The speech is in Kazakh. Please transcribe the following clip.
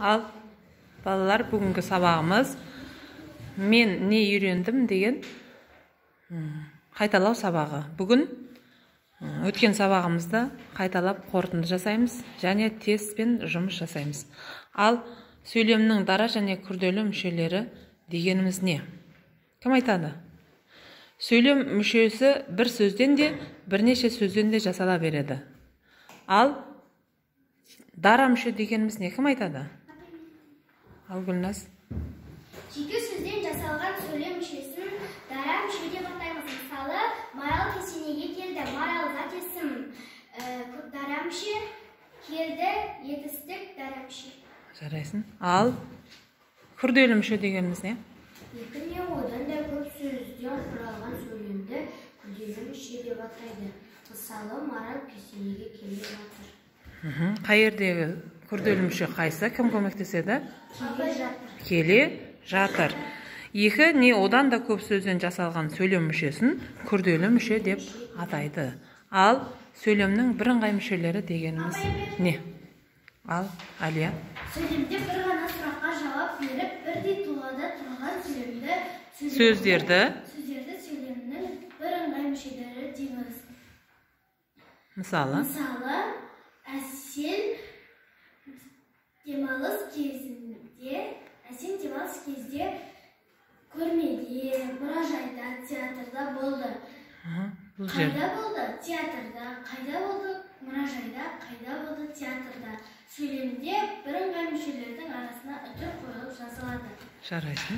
Al балалар, бүгінгі сабағымыз мен не үйрендім деген қайталау сабағы. Бүгін өткен сабағымызда қайталап қорытынды жасаймыз және тестпен жұмыс жасаймыз. Ал сөйлемнің дара және күрделі мүшелері дегеніміз не? Кім айтады? Сөйлем мүшесі бір сөзден де, бірнеше сөзден де жасала береді. Ал дара мүше дегеніміз не? Кім айтады? Ал Гүлназ. Жеке сөзден жасалған сөйлем мүшесін дара мүше деп атаймыз. Мысалы, Марал кесенеге келді, Маралға кесім дара мүше, келді, етістік дара мүше. Жарайсың. Ал күрделі мүше дегеніміз не? Екі не одан да көп сөзден құралған сөйлемді күрделі мүше деп атайды. Мысалы, Марал кесенеге келе жатыр. Қай жердегі күрделі мүше қайсы? Кім көмектеседі? Келе жатыр. Екі не одан да көп сөзден жасалған сөйлем мүшесін күрделі мүше деп атайды. Ал сөйлемнің бірыңғай мүшелері дегеніміз не? Ал Алия. Сөйлемде бір ғана сұраққа жауап беріп, бірдей тұлғада тұрған сөздерді сөйлемнің бірыңғай мүшелері дейміз. Мысалы, Әсел демалыс кезінде көрмеде, мұражайда, театрда болды. Қайда болды? Театрда. Қайда болды? Мұражайда. Қайда болды? Театрда. Сөйлемде бірыңғай мүшелердің арасына үтір қойылып жазылады. жарайсың.